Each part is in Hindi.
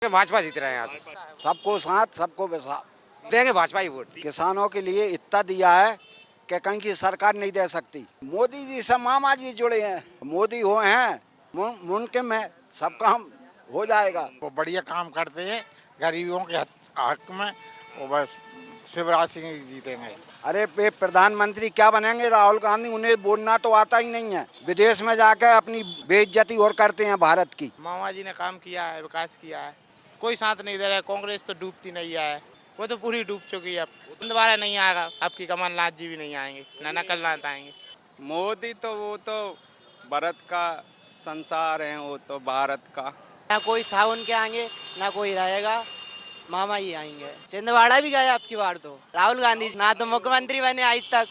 भाजपा जीत रहे हैं यहाँ से। सबको साथ सबको विश्वास देंगे भाजपा ही वोट। किसानों के लिए इतना दिया है कि कहीं की सरकार नहीं दे सकती। मोदी जी से मामा जी जुड़े हैं, मोदी हो हैं मुमकिन है, सब काम हो जाएगा। वो बढ़िया काम करते हैं गरीबों के हक में। वो बस शिवराज सिंह ही जीतेंगे। अरे पे प्रधानमंत्री क्या बनेंगे? राहुल गांधी, उन्हें बोलना तो आता ही नहीं है। विदेश में जाकर अपनी बेइज्जती और करते हैं भारत की। मामा जी ने काम किया है, विकास किया है, कोई साथ नहीं दे रहा है। कांग्रेस तो डूबती नहीं है, वो तो पूरी डूब चुकी है। अब दोबारा नहीं आएगा, आपकी कमलनाथ जी भी नहीं आएंगे, ना नकलनाथ आएंगे। मोदी तो वो तो भारत का संसार है, वो तो भारत का। ना कोई था उनके आगे, ना कोई रहेगा, मामा ही आएंगे। छिंदवाड़ा भी गए आपकी बार तो। राहुल गांधी ना तो मुख्यमंत्री बने आज तक,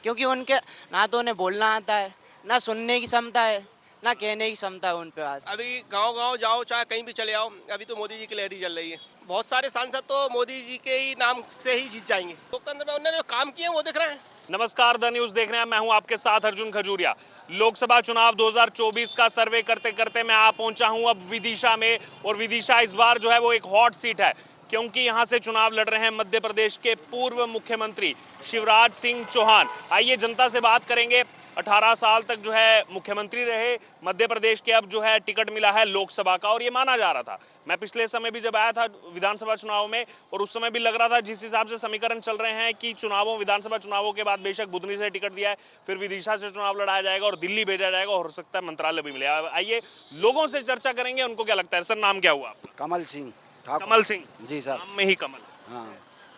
क्योंकि उनके ना तो उन्हें बोलना आता है, ना सुनने की क्षमता है, ना कहने की क्षमता है उन पे। आज अभी गांव-गांव जाओ, चाहे कहीं भी चले आओ, अभी तो मोदी जी की लहर ही चल रही है। बहुत सारे सांसद तो मोदी जी के ही नाम से ही जीत जाएंगे। लोकतंत्र में उन्होंने जो काम किए वो दिख रहे हैं। नमस्कार, द न्यूज देख रहे हैं, मैं हूं आपके साथ अर्जुन खजूरिया। लोकसभा चुनाव 2024 का सर्वे करते करते मैं आ पहुंचा हूं अब विदिशा में। और विदिशा इस बार जो है वो एक हॉट सीट है, क्योंकि यहां से चुनाव लड़ रहे हैं मध्य प्रदेश के पूर्व मुख्यमंत्री शिवराज सिंह चौहान। आइए जनता से बात करेंगे। 18 साल तक जो है मुख्यमंत्री रहे मध्य प्रदेश के, अब जो है टिकट मिला है लोकसभा का, और ये माना जा रहा था। मैं पिछले समय भी जब आया था विधानसभा चुनाव में, और उस समय भी लग रहा था जिस हिसाब से समीकरण चल रहे हैं कि विधानसभा चुनावों के बाद बेशक बुधनी से टिकट दिया है, फिर विदिशा से चुनाव लड़ाया जाएगा और दिल्ली भेजा जाएगा, और हो सकता है मंत्रालय भी मिलेगा। आइए लोगों से चर्चा करेंगे, उनको क्या लगता है। सर, नाम क्या हुआ आपका? कमल सिंह। कमल सिंह जी सर। नाम में ही कमल। हाँ,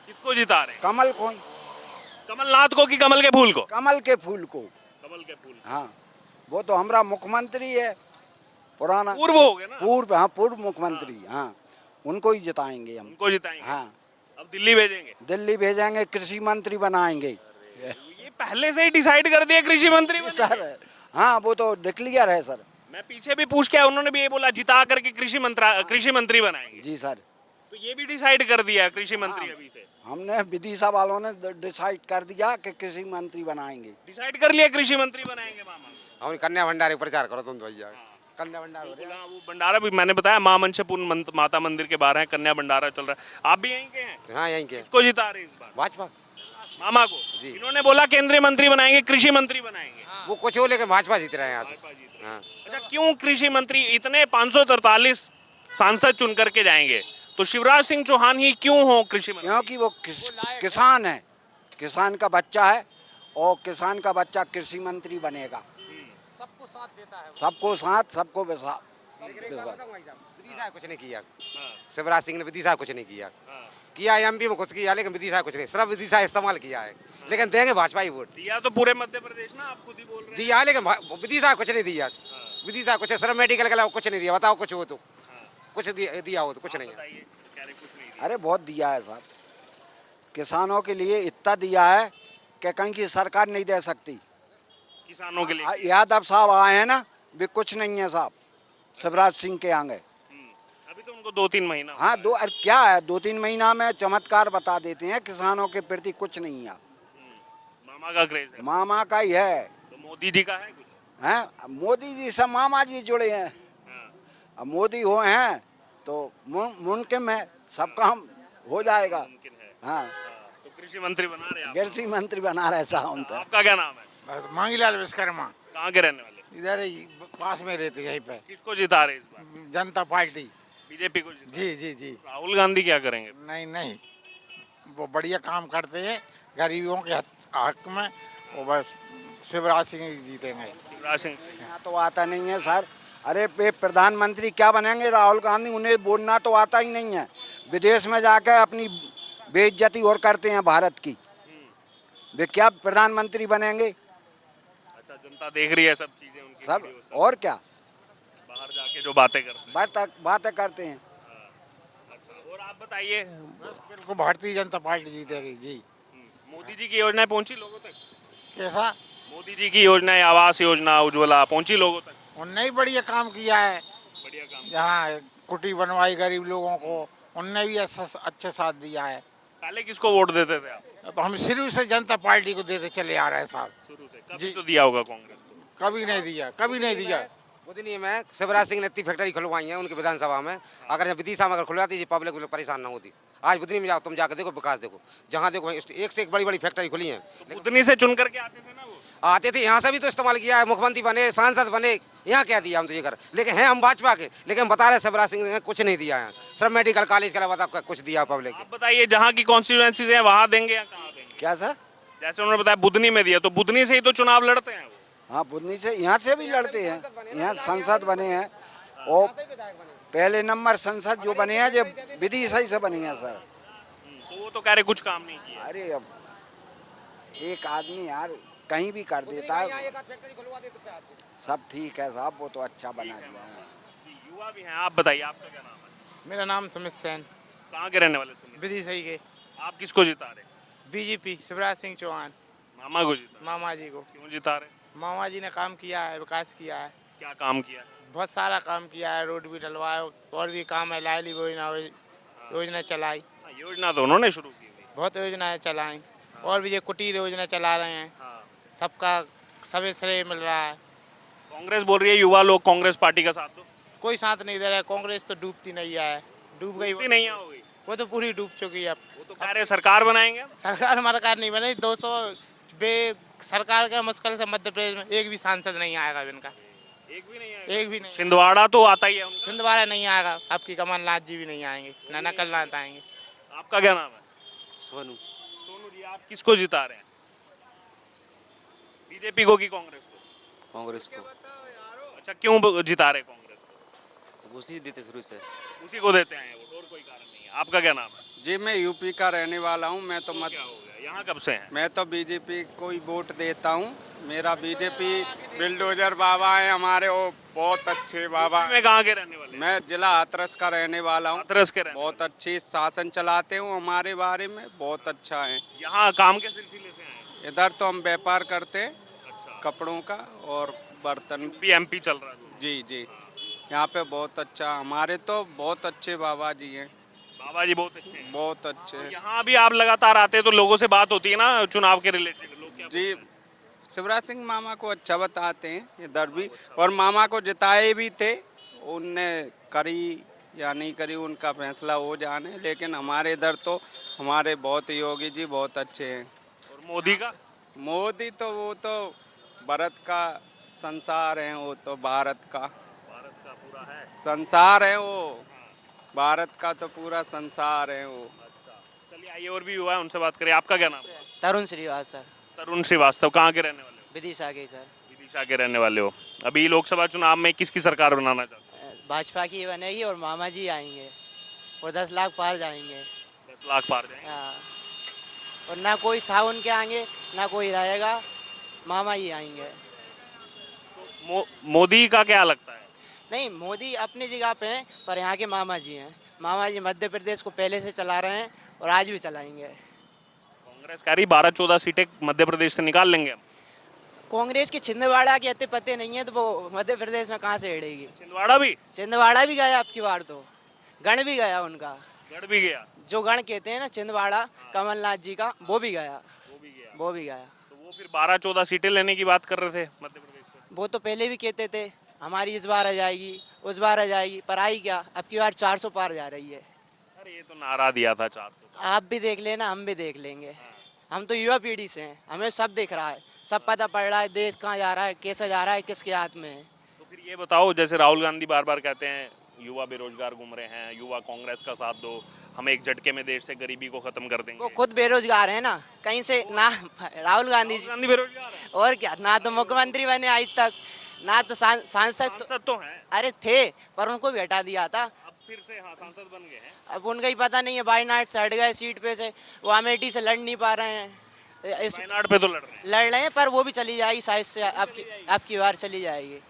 किसको जिता रहे हैं? कमल कौन? कमलनाथ को कि कमल के फूल को? कमल के फूल को। कमल के फूल। हाँ, वो तो हमारा मुख्यमंत्री है पुराना, पूर्व हो गए ना? पूर्व। हाँ, पूर्व मुख्यमंत्री। हाँ, उनको ही जिताएंगे हम। उनको जिताएंगे। हाँ, अब दिल्ली भेजेंगे। दिल्ली भेजेंगे, कृषि मंत्री बनाएंगे। ये पहले से ही डिसाइड कर दिया कृषि मंत्री बनेंगे? सर हाँ, वो तो डिक्लियर है सर। मैं पीछे भी पूछ के आया, उन्होंने भी ये बोला जिता करके कृषि मंत्री बनाएंगे। जी सर। तो ये भी डिसाइड कर दिया है कृषि मंत्री अभी से? हमने विदिशा वालों ने डिसाइड कर दिया कि कृषि मंत्री बनाएंगे। डिसाइड कर लिया कृषि मंत्री बनाएंगे मामा। और कन्या भंडार प्रचार करो तुम भैया। कन्या भंडार हो रहा है। वो भंडारा भी मैंने बताया, मां मंशपूर्ण माता मंदिर के बाहर है, कन्या भंडारा चल रहा है। आप भी यहीं के हैं? हाँ, यहीं के। किसको जिता रहे इस बार? भाजपा। मामा को। इन्होंने बोला केंद्रीय मंत्री बनाएंगे, कृषि मंत्री बनाएंगे। वो कुछ हो, लेकिन भाजपा जीत रहे हैं यहाँ से। हाँ। अच्छा, क्यों कृषि मंत्री? इतने 543 सांसद चुन करके जाएंगे, तो शिवराज सिंह चौहान ही क्यों हो कृषि मंत्री? क्योंकि वो किसान है, किसान का बच्चा है, और किसान का बच्चा कृषि मंत्री बनेगा। सबको साथ देता है। सबको साथ सबको विश्वास। विदिशा कुछ नहीं किया। शिवराज सिंह ने विदिशा कुछ नहीं किया। किया एमपी में कुछ किया, लेकिन विदिशा कुछ नहीं, सिर्फ विदिशा इस्तेमाल किया है। लेकिन देंगे भाजपा ही वोट। दिया तो पूरे मध्य प्रदेश ना, आप खुद ही बोल रहे हैं। दिया, लेकिन विदिशा कुछ नहीं दिया। विदिशा कुछ, सिर्फ मेडिकल के अलावा कुछ नहीं दिया। बताओ कुछ हो तो, कुछ दिया हो तो। कुछ नहीं है। अरे बहुत दिया है साहब, किसानों के लिए इतना दिया है कि कहीं की सरकार नहीं दे सकती। किसानों के लिए यादव साहब आए हैं ना, वे कुछ नहीं है साहब शिवराज सिंह के आगे। अभी तो उनको 2-3 महीना। हाँ, अरे क्या है, 2-3 महीना में चमत्कार बता देते हैं। किसानों के प्रति कुछ नहीं है। मामा का क्रेज है। मामा का ही है। तो मोदी जी का है कुछ? हैं, मोदी जी से मामा जी जुड़े हैं। अब मोदी हो हैं तो मुमकिन है, सब काम हो जाएगा। मुमकिन है। हाँ, तो कृषि मंत्री बना रहे हैं आप? कृषि मंत्री बना रहे साहब। तो आपका क्या नाम है? बस मांगीलाल विश्वकर्मा। कहाँ के रहने वाले? इधर ही पास में रहते, यहीं पे। किसको जिता रहे इस बार? जनता पार्टी। बीजेपी को जिता? जी जी जी। राहुल गांधी क्या करेंगे? नहीं नहीं, वो बढ़िया काम करते हैं गरीबों के हक में। वो बस शिवराज सिंह ही जीतेंगे। शिवराज सिंह। यहाँ तो आता नहीं है सर। अरे पे प्रधानमंत्री क्या बनेंगे? राहुल गांधी, उन्हें बोलना तो आता ही नहीं है। विदेश में जाकर अपनी बेइज्जती और करते हैं भारत की। वे क्या प्रधानमंत्री बनेंगे? अच्छा, जनता देख रही है सब चीजें उनकी सब, वीडियो सब। और क्या, बाहर जाके जो बातें करते हैं। बातें करते हैं। अच्छा, और आप बताइए, बिल्कुल भारतीय जनता पार्टी जीतेगी जी। मोदी जी की योजनाएं पहुंची लोगों तक? कैसा? मोदी जी की योजनाएं, आवास योजना, उज्ज्वला पहुंची लोगों तक? उनने ही बढ़िया काम किया है। बढ़िया काम। जहाँ कुटी बनवाई गरीब लोगों को, उनने भी अच्छे साथ दिया है। पहले किसको वोट देते थे आप? अब हम शुरू से जनता पार्टी को देते चले आ रहे हैं साहब। शुरू से? कभी जी। तो दिया होगा कांग्रेस को। कभी नहीं दिया, कभी नहीं दिया। बुधनी में शिवराज सिंह ने इतनी फैक्ट्री खुलवाई है उनकी विधानसभा में, अगर यहाँ विदिशा में अगर खुलवाती जी पब्लिक परेशान ना होती। आज बुधनी में जाओ, तुम जाकर देखो विकास देखो, जहाँ देखो एक से एक बड़ी बड़ी फैक्ट्री खुली है। बुधनी से चुन करके आते थे ना वो। आते थे, यहाँ से भी तो इस्तेमाल किया है, मुख्यमंत्री बने, सांसद बने, यहाँ क्या दिया हम तो ये कर, लेकिन हैं हम भाजपा के, लेकिन बता रहे शिवराज सिंह ने कुछ नहीं दिया है, सिर्फ मेडिकल कॉलेज के अलावा कुछ दिया पब्लिक। आप बताइए जहाँ की कॉन्स्टिट्यूएंसीज हैं वहाँ देंगे या कहाँ देंगे? क्या सर? जैसे उन्होंने बताया बुधनी में दिया, तो बुधनी से ही तो चुनाव लड़ते हैं वो। हाँ, बुधनी से, यहाँ से भी लड़ते हैं, यहाँ सांसद बने हैं और पहले नंबर संसद जो बने हैं जो विदिशा से बने हैं सर। तो वो तो कह रहे कुछ काम नहीं किया। अरे अब एक आदमी यार कहीं भी कर देता है, सब ठीक है साहब, वो तो अच्छा बना दिया है। युवा भी हैं, आप बताइए आपका क्या नाम है? मेरा नाम समित सेन, कहाँ के रहने वाले सुमित? विदिशा ही के। आप किसको जिता रहे? बीजेपी शिवराज सिंह चौहान, मामा को जिता? मामा जी को। क्यों जिता रहे? मामा जी ने काम किया है, विकास किया है, क्या काम किया? बहुत सारा काम किया है, रोड भी डलवाए, और भी काम है, लाइली योजना चलाई, योजना तो उन्होंने शुरू की हुई। बहुत योजनाएं चलाई, और भी ये कुटीर योजना चला रहे हैं, हाँ। सबका सभी श्रेय मिल रहा है। कांग्रेस बोल रही है युवा लोग कांग्रेस पार्टी का साथ दो। कोई साथ नहीं दे रहा है, कांग्रेस तो डूबती नहीं है, डूब गई डूबती नहीं हो गई। वो तो पूरी डूब चुकी है अब। वो तो कह रहे सरकार बनाएंगे। सरकार मरकार नहीं बनी, 200 बे सरकार का मुश्किल से मध्य प्रदेश में एक भी सांसद नहीं आएगा इनका, एक भी नहीं आएगा। एक भी नहीं। छिंदवाड़ा तो आता ही है उनका। छिंदवाड़ा नहीं आएगा, आपकी कमलनाथ जी भी नहीं आएंगे, ना नकलनाथ आएंगे। आपका क्या नाम है? सोनू। सोनू जी, आप किसको जिता रहे हैं? बीजेपी को कि कांग्रेस को? कांग्रेस को। अच्छा, क्यों जिता रहे कांग्रेस को? उसी देते शुरू से। उसी को देते हैं वोट, और कोई कारण नहीं है। आपका क्या नाम है? जी मैं यूपी का रहने वाला हूँ। मैं तो मत क्या हो गया, यहाँ कब से हैं? मैं तो बीजेपी को ही वोट देता हूँ। मेरा बीजेपी बिल्डोजर बाबा है हमारे, वो बहुत अच्छे बाबा मैं कहाँ के रहने वाले हैं? मैं जिला हाथरस का रहने वाला हूँ। हाथरस के रहने बहुत अच्छी शासन चलाते हूँ, हमारे बारे में बहुत अच्छा है। यहाँ काम के सिलसिले से आए? इधर तो हम व्यापार करते हैं अच्छा, कपड़ों का और बर्तन। पीएमपी चल रहा है। जी जी, यहाँ पे बहुत अच्छा, हमारे तो बहुत अच्छे बाबा जी हैं, बाबा जी बहुत अच्छे हैं। बहुत अच्छे। यहाँ भी आप लगातार आते हैं तो लोगों से बात होती है ना चुनाव के रिलेटेड, लोग क्या जी शिवराज सिंह मामा को अच्छा बताते हैं इधर भी, और मामा को जिताए भी थे, उनने करी या नहीं करी उनका फैसला हो जाने, लेकिन हमारे इधर तो हमारे बहुत योगी जी बहुत अच्छे हैं। और मोदी का? मोदी तो वो तो भारत का संसार है, वो तो भारत का पूरा है। संसार है वो, भारत का तो पूरा संसार है वो। चलिए आइए, और भी हुआ है उनसे बात करिए। आपका क्या नाम है? तरुण श्रीवास्तव, तरुण श्रीवास्तव, कहाँ के रहने वाले हो? विदिशा के सर। विदिशा के रहने वाले हो। अभी लोकसभा चुनाव में किसकी सरकार बनाना चाहते हो? भाजपा की बनेगी और मामा जी आएंगे और 10 लाख पार जाएंगे। 10 लाख पार जाएंगे। हाँ, और ना कोई था उनके आगे, ना कोई रहेगा, मामा ही आएंगे। मोदी का क्या लगता है? नहीं, मोदी अपनी जगह पे हैं, पर यहाँ के मामा जी हैं। मामा जी मध्य प्रदेश को पहले से चला रहे हैं और आज भी चलाएंगे। कांग्रेस कह रही 12-14 सीटें मध्य प्रदेश से निकाल लेंगे हम। कांग्रेस की छिंदवाड़ा के अते पते नहीं है, तो वो मध्य प्रदेश में कहाँ से हिड़ेगी? छिंदवाड़ा भी? छिंदवाड़ा भी गया आपकी बार, तो गण भी गया उनका, गढ़ भी गया। जो गण कहते हैं ना छिंदवाड़ा कमलनाथ जी का, वो भी गया, वो भी गया। वो भी गया। तो वो फिर 12-14 सीटें लेने की बात कर रहे थे मध्य प्रदेश से। वो तो पहले भी कहते थे हमारी इस बार आ जाएगी, उस बार आ जाएगी, पर आई क्या? अब की बार 400 पार जा रही है। अरे ये तो नारा दिया था 400। आप भी देख लेना, हम भी देख लेंगे। हम तो युवा पीढ़ी से हैं, हमें सब दिख रहा है, सब पता पड़ रहा है देश कहाँ जा रहा है, कैसे जा रहा है, किसके हाथ में है। तो फिर ये बताओ, जैसे राहुल गांधी बार बार कहते हैं युवा बेरोजगार घूम रहे हैं, युवा कांग्रेस का साथ दो, हम एक झटके में देश से गरीबी को खत्म कर देंगे। वो खुद बेरोजगार है ना, कहीं से ना। राहुल गांधी जी, गांधी बेरोजगार है? और क्या, ना तो मुख्यमंत्री बने आज तक, ना तो सांसद तो हैं। अरे थे, पर उनको भी हटा दिया था। अब फिर से हाँ सांसद बन गए हैं। अब उनका ही पता नहीं है, बायनाट से हट गए सीट पे से, वो अमेठी से लड़ नहीं पा रहे हैं। इस वायनाड पे तो लड़ रहे हैं। लड़ रहे हैं, पर वो भी चली जाएगी शायद से, आपकी बार चली जाएगी,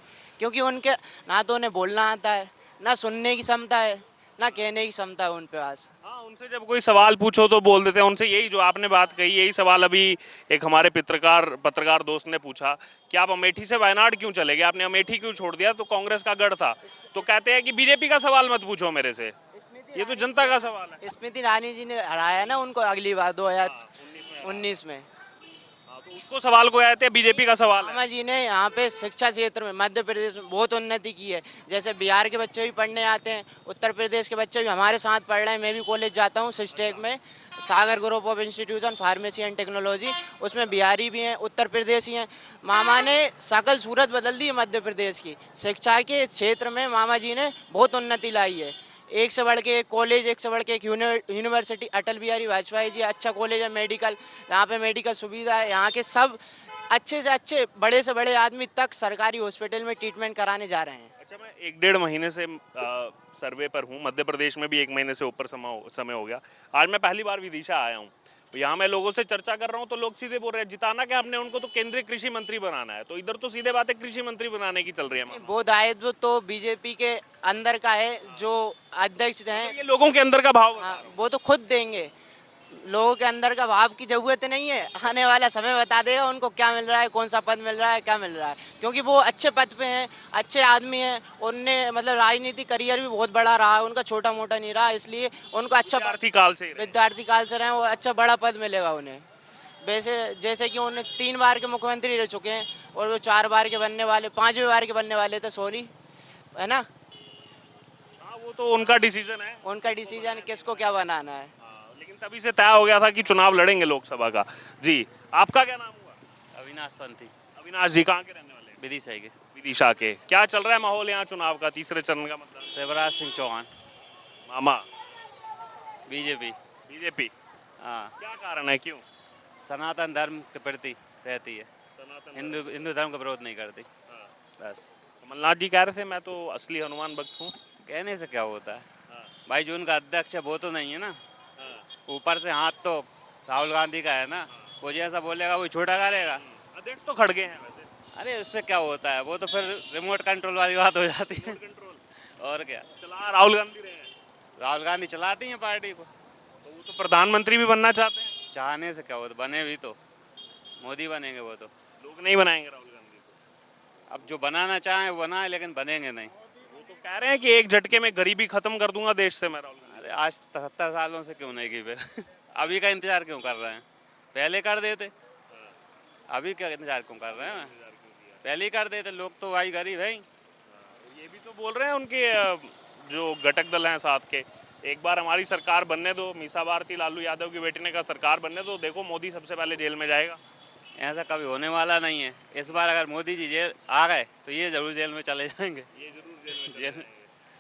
क्योंकि उनके ना तो उन्हें बोलना आता है, ना सुनने की क्षमता है, ना कहने की क्षमता है उन पे पास। हाँ, उनसे जब कोई सवाल पूछो तो बोल देते हैं। उनसे यही जो आपने बात कही, यही सवाल अभी एक हमारे पत्रकार दोस्त ने पूछा कि आप अमेठी से वायनाड क्यों चले गए, आपने अमेठी क्यों छोड़ दिया? तो कांग्रेस का गढ़ था। तो कहते हैं कि बीजेपी का सवाल मत पूछो मेरे से, ये तो जनता का सवाल है। स्मृति ईरानी जी ने हराया ना उनको अगली बार 2019 में। हाँ, तो उसको सवाल को आते हैं, बीजेपी का सवाल है। मामा जी ने यहाँ पे शिक्षा क्षेत्र में मध्य प्रदेश में बहुत उन्नति की है। जैसे बिहार के बच्चे भी पढ़ने आते हैं, उत्तर प्रदेश के बच्चे भी हमारे साथ पढ़ रहे हैं। मैं भी कॉलेज जाता हूँ सिस्टेक में, Sagar group of institution pharmacy and technology, उसमें बिहारी भी हैं, उत्तर प्रदेशी हैं। मामा ने सकल सूरत बदल दी है मध्य प्रदेश की। शिक्षा के क्षेत्र में मामा जी ने बहुत उन्नति लाई है। एक से बढ़ के एक कॉलेज, एक से बढ़ के एक यूनिवर्सिटी, अटल बिहारी वाजपेयी जी अच्छा कॉलेज है, मेडिकल, यहाँ पे मेडिकल सुविधा है। यहाँ के सब अच्छे से अच्छे, बड़े से बड़े आदमी तक सरकारी हॉस्पिटल में ट्रीटमेंट कराने जा रहे हैं। अच्छा, मैं 1-1.5 महीने से सर्वे पर हूँ। मध्य प्रदेश में भी 1 महीने से ऊपर समय हो गया। आज मैं पहली बार विदिशा आया हूँ। यहाँ मैं लोगों से चर्चा कर रहा हूँ तो लोग सीधे बोल रहे हैं जिताना क्या हमने, उनको तो केंद्रीय कृषि मंत्री बनाना है। तो इधर तो सीधे बातें कृषि मंत्री बनाने की चल रही है। वो दायित्व तो बीजेपी के अंदर का है, जो अध्यक्ष हैं ये लोगों के अंदर का भाव हाँ, वो तो खुद देंगे। लोगों के अंदर का भाव की जरूरत नहीं है, आने वाला समय बता देगा उनको क्या मिल रहा है, कौन सा पद मिल रहा है, क्या मिल रहा है। क्योंकि वो अच्छे पद पे हैं, अच्छे आदमी हैं, उनने मतलब राजनीति करियर भी बहुत बड़ा रहा है उनका, छोटा मोटा नहीं रहा, इसलिए उनको अच्छा विद्यार्थी काल से विद्यार्थी काल से रहे, वो अच्छा बड़ा पद मिलेगा उन्हें। वैसे जैसे कि उन्हें 3 बार के मुख्यमंत्री रह चुके हैं और वो 4 बार के बनने वाले, 5वीं बार के बनने वाले थे, सॉरी, है ना। वो तो उनका डिसीजन है, उनका डिसीजन किसको क्या बनाना है। लेकिन तभी से तय हो गया था कि चुनाव लड़ेंगे लोकसभा का। जी, आपका क्या नाम हुआ? अविनाश पंथी, अविनाश जी, कहाँ के रहने वाले हैं? विदिशा के। विदिशा के। क्या चल रहा है माहौल यहाँ चुनाव का, तीसरे चरण का मतलब? शिवराज सिंह चौहान, मामा बीजेपी। बीजेपी। हाँ, क्या कारण है, क्यों? सनातन धर्म के प्रति रहती है, सनातन हिंदू धर्म का विरोध नहीं करती। बस कमलनाथ जी कह रहे थे मैं तो असली हनुमान भक्त हूँ। कहने से क्या होता है भाई, जो उनका अध्यक्ष है वो तो नहीं है ना। ऊपर से हाथ तो राहुल गांधी का है ना, वो जैसा बोलेगा वो छोटा करेगा। अध्यक्ष तो खड़गे हैं वैसे। अरे उससे क्या होता है, वो तो फिर रिमोट कंट्रोल वाली बात हो जाती है। और क्या, चला राहुल गांधी रहे हैं, राहुल गांधी चलाती हैं पार्टी को। तो वो तो प्रधानमंत्री भी बनना चाहते हैं। चाहने से क्या होता, बने भी तो मोदी बनेंगे, वो तो लोग नहीं बनाएंगे राहुल गांधी को। अब जो बनाना चाहें वो बनाए, लेकिन बनेंगे नहीं। वो तो कह रहे हैं कि एक झटके में गरीबी खत्म कर दूंगा देश से मैं, राहुल गांधी। अरे आज 73 सालों से क्यों नहीं की फिर अभी का इंतजार क्यों कर रहे हैं, पहले कर देते। अभी क्या इंतजार क्यों कर रहे हैं, पहले ही कर देते। लोग तो भाई गरीब है। ये भी तो बोल रहे हैं उनके जो घटक दल हैं साथ के, एक बार हमारी सरकार बनने दो, मीसा भारती लालू यादव की बेटी ने कहा सरकार बनने दो, देखो मोदी सबसे पहले जेल में जाएगा। ऐसा कभी होने वाला नहीं है। इस बार अगर मोदी जी जेल आ गए तो ये जरूर जेल में चले जाएंगे। ये जरूर जेल में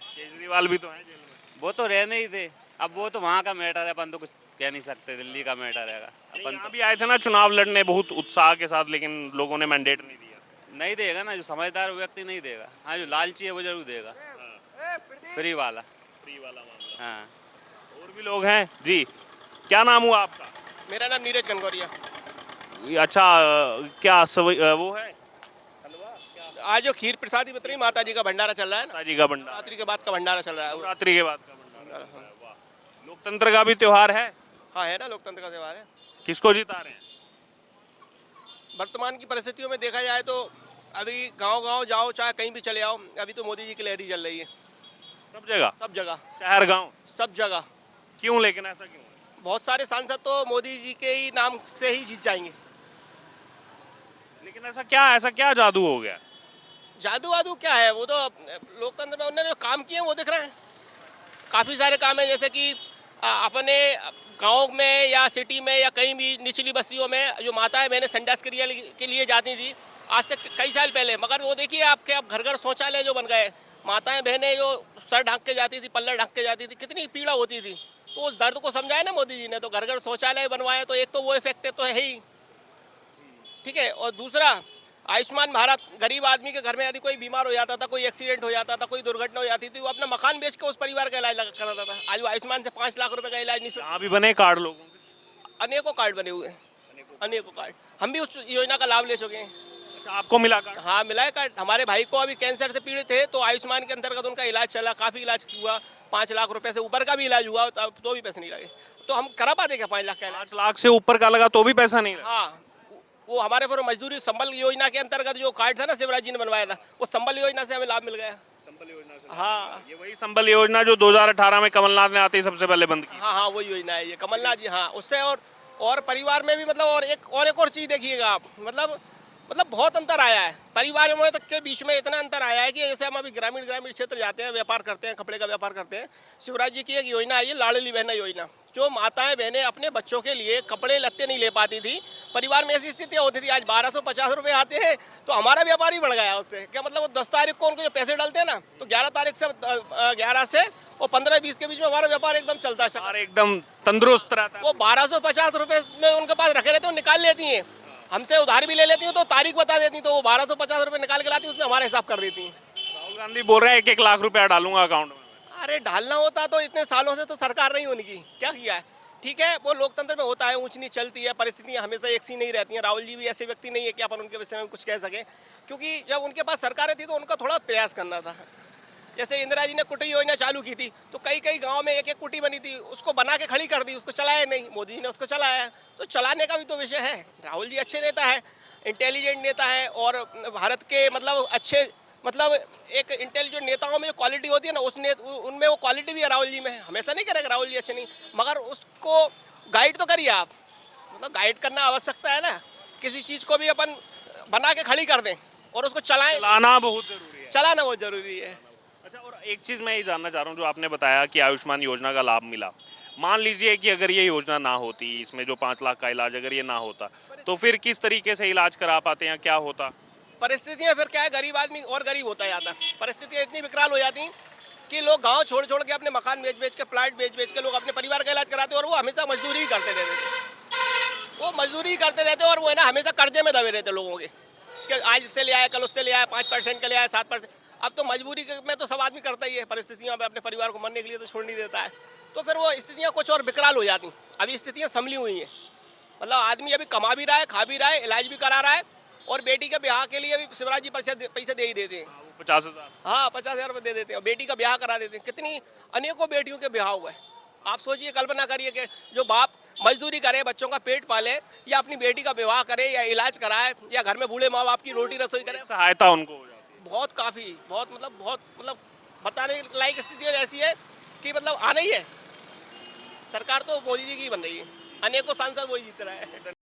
केजरीवाल भी तो है जेल में। वो तो रहने ही थे। अब वो तो वहाँ का मैटर है, अपन तो कुछ कह नहीं सकते, दिल्ली का मैटर है। अपन यहाँ भी आए थे ना चुनाव लड़ने बहुत उत्साह के साथ, लेकिन लोगों ने मैंडेट नहीं दिया। नहीं देगा ना, जो समझदार व्यक्ति नहीं देगा। हाँ, जो लालची है वो जरूर देगा, फ्री वाला मामला। हाँ। और भी लोग हैं जी, क्या नाम हुआ आपका? मेरा नाम नीरज गंगौरिया। अच्छा, क्या वो है आज जो खीर प्रसादी बत रही माता जी का भंडारा चल रहा है ना, माता जी का भंडारा, रात्रि के बाद का भंडारा चल रहा है। रात्रि के बाद का भंडारा। वाह, लोकतंत्र का भी त्योहार है। हाँ है ना, लोकतंत्र का त्योहार है। किसको जिता रहे हैं? वर्तमान की परिस्थितियों में देखा जाए तो अभी गांव-गांव जाओ, चाहे कहीं भी चले आओ, अभी तो मोदी जी की लहर ही चल रही है। सब जगह, सब जगह, शहर गांव, सब जगह। क्यों, लेकिन ऐसा क्यों है? बहुत सारे सांसद तो मोदी जी के ही नाम से ही जीत जाएंगे। लेकिन ऐसा क्या जादू हो गया? जादू वादू क्या है, वो तो लोकतंत्र में उन्होंने जो काम किए हैं वो दिख रहे हैं। काफ़ी सारे काम हैं, जैसे कि अपने गांव में या सिटी में या कहीं भी निचली बस्तियों में जो माताएं बहनें संडास क्रिया के लिए जाती थी आज से कई साल पहले, मगर वो देखिए आपके अब घर घर शौचालय जो बन गए। माताएं बहनें जो सर ढक के जाती थी, पल्लर ढक के जाती थी, कितनी पीड़ा होती थी। तो उस दर्द को समझाया ना मोदी जी ने, तो घर घर शौचालय बनवाया। तो एक तो वो इफेक्ट है तो है ही, ठीक है। और दूसरा आयुष्मान भारत, गरीब आदमी के घर में यदि कोई बीमार हो जाता था, कोई एक्सीडेंट हो जाता था, कोई दुर्घटना हो जाती थी, वो अपना मकान बेच के उस परिवार का इलाज कराता था। आज वो आयुष्मान से 5 लाख रुपए का इलाज नहीं। यहाँ भी बने कार्ड लोगों के, अनेकों कार्ड बने हुए हैं, अनेकों कार्ड। हम भी उस योजना का लाभ ले चुके हैं। अच्छा, आपको मिला कार्ड? हाँ मिला है कार्ड। हमारे भाई को अभी कैंसर से पीड़ित थे, तो आयुष्मान के अंतर्गत उनका इलाज चला, काफ़ी इलाज हुआ। 5 लाख रुपए से ऊपर का भी इलाज हुआ तो भी पैसे नहीं लगे। तो हम करा पाते क्या 5 लाख का इलाज? 5 लाख से ऊपर का लगा तो भी पैसा नहीं लगा? हाँ, वो हमारे फिर मजदूरी संबल योजना के अंतर्गत जो कार्ड था ना, शिवराज जी ने बनवाया था, वो संबल योजना से हमें लाभ मिल गया। संबल योजना से? हाँ, ये वही संबल योजना जो 2018 में कमलनाथ ने आते ही सबसे पहले बंद की। हाँ हाँ, वही योजना है ये, कमलनाथ जी। हाँ, उससे और और परिवार में भी मतलब और एक और चीज़ देखिएगा आप, मतलब बहुत अंतर आया है परिवार में तक के बीच में। इतना अंतर आया है कि जैसे हम अभी ग्रामीण क्षेत्र जाते हैं, व्यापार करते हैं, कपड़े का व्यापार करते हैं। शिवराज जी की एक योजना आई है, लाडली बहना योजना, जो माताएं बहनें अपने बच्चों के लिए कपड़े लत्ते नहीं ले पाती थी। परिवार में ऐसी स्थितियाँ होती थी, आज 1250 रुपये आते हैं तो हमारा व्यापार ही बढ़ गया उससे। क्या मतलब वो 10 तारीख को उनको जो पैसे डालते हैं ना, तो 11 तारीख से 11 से और 15-20 के बीच में हमारा व्यापार एकदम चलता है, और एकदम तंदुरुस्त रहता है। वो 1250 रुपये में उनके पास रखे रहते हैं, निकाल लेती हैं। हमसे उधार भी ले लेती हूँ तो तारीख बता देती हूँ, तो वो 1250 रुपये निकाल के लाती हैं, उसमें हमारा हिसाब कर देती हैं। राहुल गांधी बोल रहे हैं 1-1 लाख रुपया डालूंगा अकाउंट में। अरे डालना होता तो इतने सालों से तो सरकार नहीं उनकी क्या किया है। ठीक है, वो लोकतंत्र में होता है, ऊंच नीच चलती है, परिस्थितियां हमेशा एक सी नहीं रहती हैं। राहुल जी भी ऐसे व्यक्ति नहीं है कि अपन उनके विषय में कुछ कह सकें, क्योंकि जब उनके पास सरकारें थी तो उनका थोड़ा प्रयास करना था। जैसे इंदिरा जी ने कुटी योजना चालू की थी, तो कई गांव में एक कुटी बनी थी, उसको बना के खड़ी कर दी, उसको चलाया नहीं। मोदी जी ने उसको चलाया, तो चलाने का भी तो विषय है। राहुल जी अच्छे नेता है, इंटेलिजेंट नेता है, और भारत के मतलब अच्छे मतलब एक इंटेलिजेंट नेताओं में जो क्वालिटी होती है ना, उनमें वो क्वालिटी भी है राहुल जी में। हमेशा नहीं करेगा राहुल जी अच्छे नहीं, मगर उसको गाइड तो करिए आप, मतलब गाइड करना आवश्यकता है ना। किसी चीज़ को भी अपन बना के खड़ी कर दें और उसको चलाना बहुत जरूरी है। चलाना बहुत जरूरी है। अच्छा, और एक चीज़ मैं ये जानना चाह रहा हूँ, जो आपने बताया कि आयुष्मान योजना का लाभ मिला, मान लीजिए कि अगर ये योजना ना होती, इसमें जो 5 लाख का इलाज अगर ये ना होता, तो फिर किस तरीके से इलाज करा पाते हैं, क्या होता? परिस्थितियाँ फिर क्या है, गरीब आदमी और गरीब होता जाता। परिस्थितियाँ इतनी विकराल हो जाती कि लोग गांव छोड़ के अपने मकान बेच के, प्लाट बेच के लोग अपने परिवार का इलाज कराते, और वो हमेशा मजदूरी ही करते रहते थे। वो मजदूरी करते रहते और वो है ना हमेशा कर्जे में दबे रहते लोगों के, कि आज इससे ले आया, कल उससे ले आया, 5% का ले आया, 7%। अब तो मजबूरी में तो सब आदमी करता ही है, परिस्थितियों में अपने परिवार को मरने के लिए तो छोड़ नहीं देता है। तो फिर वो स्थितियाँ कुछ और विकराल हो जाती। अभी स्थितियाँ संभली हुई हैं, मतलब आदमी अभी कमा भी रहा है, खा भी रहा है, इलाज भी करा रहा है, और बेटी के ब्याह के लिए भी शिवराज जी पैसे दे ही देते हैं। 50,000। हाँ, 50,000 रुपये दे देते हैं, बेटी का ब्याह करा देते हैं। कितनी अनेकों बेटियों के ब्याह हुए। आप सोचिए, कल्पना करिए कि जो बाप मजदूरी करे, बच्चों का पेट पाले, या अपनी बेटी का विवाह करे, या इलाज कराए, या घर में बूढ़े माँ बाप की रोटी रसोई करे, सहायता उनको हो जाती है। बहुत मतलब बताने लायक स्थिति ऐसी है कि मतलब आना ही है। सरकार तो मोदी जी की बन रही है, अनेकों सांसद वही जीत रहा है।